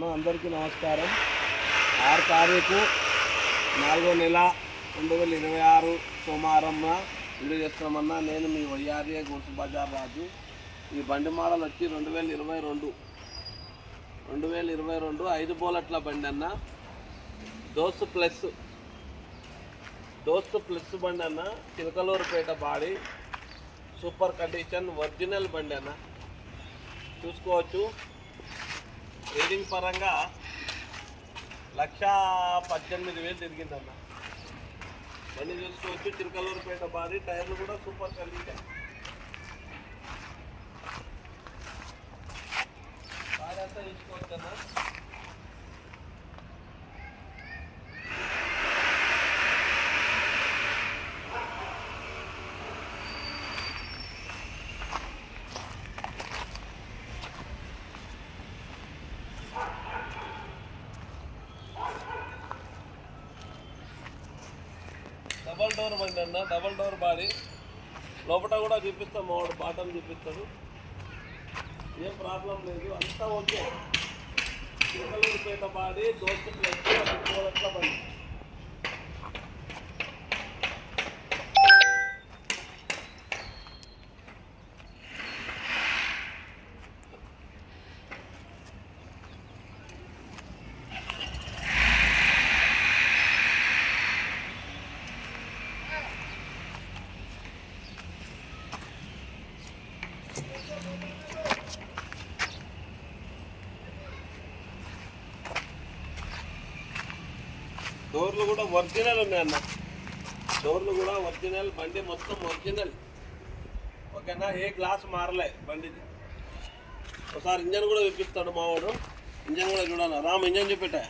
అందరికీ నమస్కారం. 6 తారీఖు 4వ నెల 2026 సోమవారం వీడియో చేస్తున్నామన్నా. నేను మీ వైఆర్ఏ గూడ్స్ బజార్ రాజు. ఈ బండి మోడల్ వచ్చి 2022 5 బోలట్ల బండి అన్న. దోస్త్ ప్లస్ బండి అన్న. Chilakaluripet body, super condition, original బండి అన్న. చూసుకోవచ్చు. రీడింగ్ పరంగా 1,18,000 తిరిగిందన్న. బండి చూసుకోవచ్చు. చిలకలూరుపేట బాడీ, టైర్లు కూడా సూపర్ కండిషన్. బాడీ అంతా చూసుకోవచ్చు అన్న. డబల్ డోర్ బండి అన్న. డబల్ డోర్ బాడీ, లోపల కూడా చూపిస్తాం. మావాడు బాటం చూపిస్తాడు. ఏం ప్రాబ్లం లేదు, అంతా ఓకే. చిలకలూరుపేట బాడీ, దోస్త్ ప్లస్ అట్లా బండి. డోర్లు కూడా ఒరిజినల్ ఉన్నాయన్న. డోర్లు కూడా ఒరిజినల్, బండి మొత్తం ఒరిజినల్. ఓకేనా, ఏ గ్లాస్ మారలే బండిది. ఒకసారి ఇంజన్ కూడా చూపిస్తాడు మావాడు. ఇంజన్ కూడా చూడాలి. రామ్, ఇంజన్ చూపెట్టా.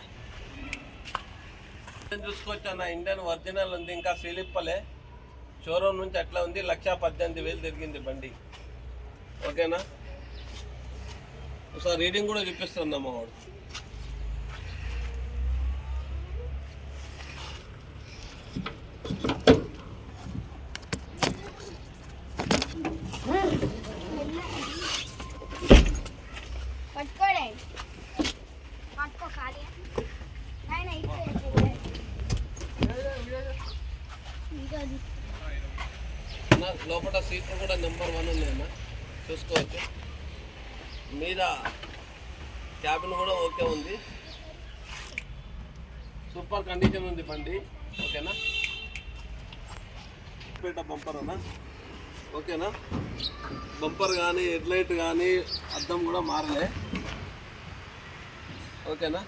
ఇంజన్ చూసుకోవచ్చు అన్న. ఇంజన్ ఒరిజినల్ ఉంది, ఇంకా సీలిప్పలే. షోరూమ్ నుంచి అట్లా ఉంది. 1,18,000 తిరిగింది బండి. ఓకేనా, ఒకసారి రీడింగ్ కూడా చూపిస్తున్నా మావాడు. లోపల సీట్లు కూడా నెంబర్ 1 ఉన్నాయన్న. చూసుకోవచ్చు. మీద క్యాబిన్ కూడా ఓకే ఉంది. సూపర్ కండిషన్ ఉంది బండి. ఓకేనా, పేట బంపర్ అన్న. ఓకేనా, బంపర్ కానీ హెడ్లైట్ కానీ అద్దం కూడా మారలే. ఓకేనా,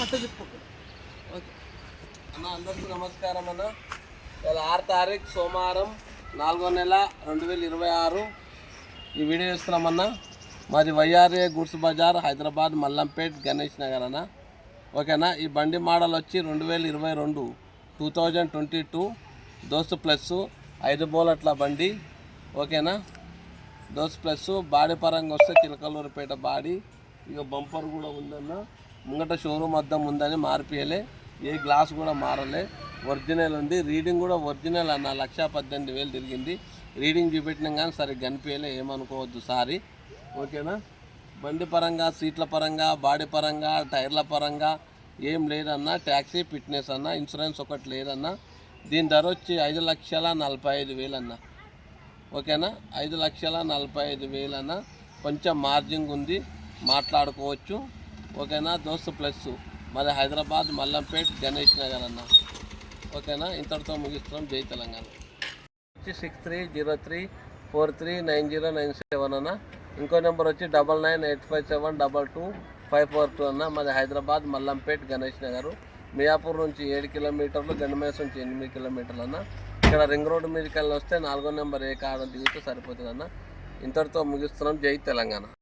అట్లా చెప్పు. ఓకే అన్న, అందరికీ నమస్కారం అన్న. ఇలా 6 తారీఖు సోమవారం 4వ నెల 2026 ఈ వీడియో ఇస్తున్నామన్నా. మాది వైఆర్ఏ గూడ్స్ బజార్, హైదరాబాద్, మల్లంపేట్, గణేష్ నగర్ అన్న. ఓకేనా, ఈ బండి మోడల్ వచ్చి 2022 దోస్త్ ప్లస్ 5 బోలట్ల బండి. ఓకేనా, దోస్త్ ప్లస్. బాడీ పరంగా వస్తే చిలకలూరుపేట బాడీ. ఇక బంపర్ కూడా ఉందన్న. ముంగట షోరూమ్ అద్దం ఉందని మార్పియలే. ఏ గ్లాస్ కూడా మారలే, ఒరిజినల్ ఉంది. రీడింగ్ కూడా ఒరిజినల్ అన్న. 1,18,000 తిరిగింది. రీడింగ్ చూపెట్టినాం కానీ సరిగ్గా కనిపించలే, ఏమనుకోవద్దు సారీ. ఓకేనా, బండి పరంగా, సీట్ల పరంగా, బాడీ పరంగా, టైర్ల పరంగా ఏం లేదన్న. ట్యాక్సీ ఫిట్నెస్ అన్న. ఇన్సూరెన్స్ ఒకటి లేదన్న. దీని ధర వచ్చి 5,45,000 అన్న. ఓకేనా, 5,45,000 అన్న. కొంచెం మార్జింగ్ ఉంది, మాట్లాడుకోవచ్చు. ఓకేనా, దోస్త్ ప్లస్. మరి హైదరాబాద్, మల్లంపేట్, గణేష్ నగర్ అన్న. ఓకేనా, ఇంతటితో ముగిస్తున్నాం. జై తెలంగాణ. 6303439097 అన్న. ఇంకో నెంబర్ వచ్చి 9985722542 అన్న. మాది హైదరాబాద్, మల్లంపేట్, గణేష్ నగర్. మియాపూర్ నుంచి 7 కిలోమీటర్లు, గండిమేస్ నుంచి 8 కిలోమీటర్లు అన్న. ఇక్కడ రింగ్ రోడ్డు మీదకి వెళ్ళి వస్తే 4వ నెంబర్ ఏ కాడ దిగితే సరిపోతుంది అన్న. ఇంతటితో ముగిస్తున్నాం. జై తెలంగాణ.